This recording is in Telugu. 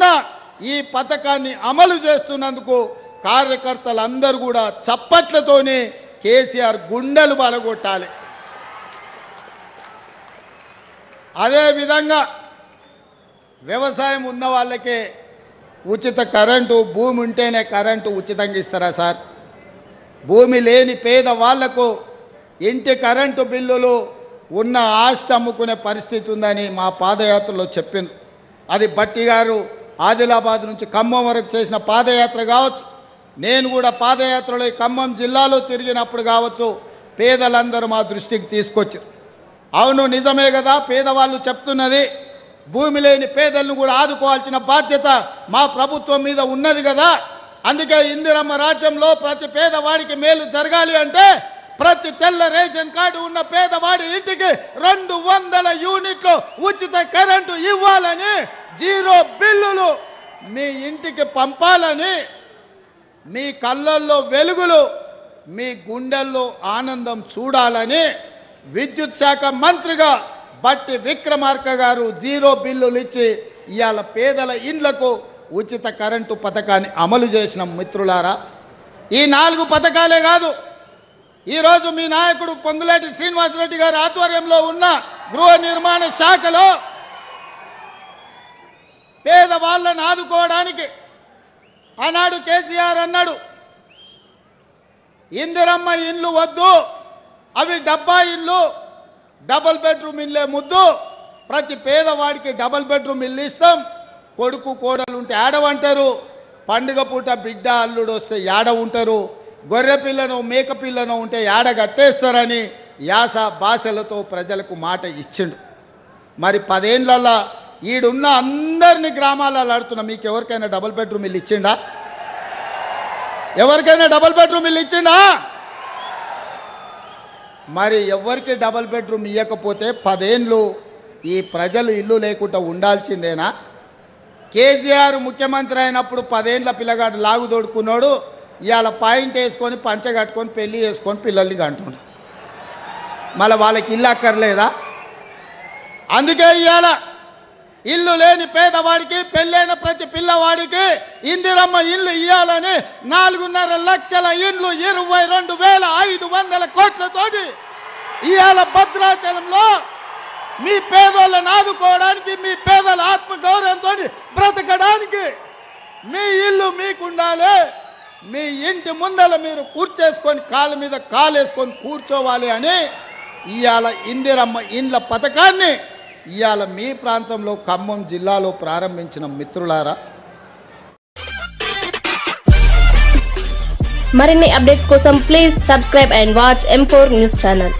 అడుగడుగున ఈ పథకాన్ని అమలు చేస్తున్నందుకు కార్యకర్తలందరూ కూడా చప్పట్లతోనే కేసీఆర్ గుండెలు బలగొట్టాలి. అదేవిధంగా వ్యవసాయం ఉన్న వాళ్ళకే ఉచిత కరెంటు, భూమి ఉంటేనే కరెంటు ఉచితంగా ఇస్తారా సార్? భూమి లేని పేద వాళ్లకు ఇంటి కరెంటు బిల్లులు ఉన్న ఆస్తి అమ్ముకునే పరిస్థితి ఉందని మా పాదయాత్రలో చెప్పింది. అది బట్టి గారు ఆదిలాబాద్ నుంచి ఖమ్మం వరకు చేసిన పాదయాత్ర కావచ్చు, నేను కూడా పాదయాత్రలో ఖమ్మం జిల్లాలో తిరిగినప్పుడు కావచ్చు, పేదలందరూ మా దృష్టికి తీసుకొచ్చారు. అవును, నిజమే కదా, పేదవాళ్ళు చెప్తున్నది భూమి లేని పేదలను కూడా ఆదుకోవాల్సిన బాధ్యత మా ప్రభుత్వం మీద ఉన్నది కదా. అందుకే ఇందిరమ్మ రాజ్యంలో ప్రతి పేదవాడికి మేలు జరగాలి అంటే ప్రతి తెల్ల రేషన్ కార్డు ఉన్న పేదవాడి ఇంటికి 200 యూనిట్లు ఉచిత కరెంటు ఇవ్వాలని, 0 బిల్లులు మీ ఇంటికి పంపాలని, మీ కళ్ళల్లో వెలుగులు, మీ గుండెల్లో ఆనందం చూడాలని విద్యుత్ శాఖ మంత్రిగా బట్టి విక్రమార్క గారు 0 బిల్లులు ఇచ్చి ఇవాళ పేదల ఇండ్లకు ఉచిత కరెంటు పథకాన్ని అమలు చేసిన మిత్రులారా. ఈ 4 పథకాలే కాదు, ఈరోజు మీ నాయకుడు పొంగులేటి శ్రీనివాసరెడ్డి గారి ఆధ్వర్యంలో ఉన్న గృహ నిర్మాణ శాఖలో పేదవాళ్ళను ఆదుకోవడానికి ఆనాడు కేసీఆర్ అన్నాడు, ఇందిరమ్మ ఇండ్లు వద్దు, అవి డబ్బా ఇల్లు, డబుల్ బెడ్రూమ్ ఇల్లే ముద్దు, ప్రతి పేదవాడికి డబుల్ బెడ్రూమ్ ఇల్లు ఇస్తాం, కొడుకు కోడలు ఉంటే ఏడ ఉంటారు, పండుగ పూట బిడ్డ అల్లుడు వస్తే ఏడ ఉంటారు, గొర్రె పిల్లను మేక పిల్లను ఉంటే ఏడ కట్టేస్తారని యాస భాషలతో ప్రజలకు మాట ఇచ్చిండు. మరి 10 ఏళ్ళల్లో ఈడున్న అందరినీ గ్రామాలలో ఆడుతున్నా, మీకు ఎవరికైనా డబుల్ బెడ్రూమ్ ఇల్లు ఇచ్చిండా? ఎవరికైనా డబుల్ బెడ్రూమ్ ఇల్లు ఇచ్చిండా? మరి ఎవరికి డబుల్ బెడ్రూమ్ ఇవ్వకపోతే 10 ఏళ్ళు ఈ ప్రజలు ఇల్లు లేకుండా ఉండాల్సిందేనా? కేసీఆర్ ముఖ్యమంత్రి అయినప్పుడు 10 ఏళ్ళ పిల్లగాడు లాగు తోడుకున్నాడు, ఇవాళ పాయింట్ వేసుకొని పంచ కట్టుకొని పెళ్ళి చేసుకొని పిల్లల్ని కంటున్నాడు. మళ్ళీ వాళ్ళకి ఇల్లు అక్కర్లేదా? అందుకే ఇవాళ ఇల్లు లేని పేదవాడికి, పెళ్ళైన ప్రతి పిల్లవాడికి ఇందిరమ్మ ఇల్లు ఇవ్వాలని 4.5 లక్షల ఇండ్లు 22,500 కోట్లతోటి ఇవాళ భద్రాచలంలో మీ పేదోళ్ళని ఆదుకోవడానికి, మీ పేదల ఆత్మగౌరవంతో బ్రతకడానికి మీ ఇల్లు మీకుండాలి. మీ ఇంటి ముందల మీరు కూర్చేసుకొని కాళ్ళ మీద కాలేసుకొని కూర్చోవాలి అని ఇవాళ ఇందిరమ్మ ఇండ్ల పథకాన్ని ఇవాళ మీ ప్రాంతంలో ఖమ్మం జిల్లాలో ప్రారంభించిన మిత్రులారా. మరిన్ని అప్డేట్స్ కోసం please subscribe and watch M4 news channel.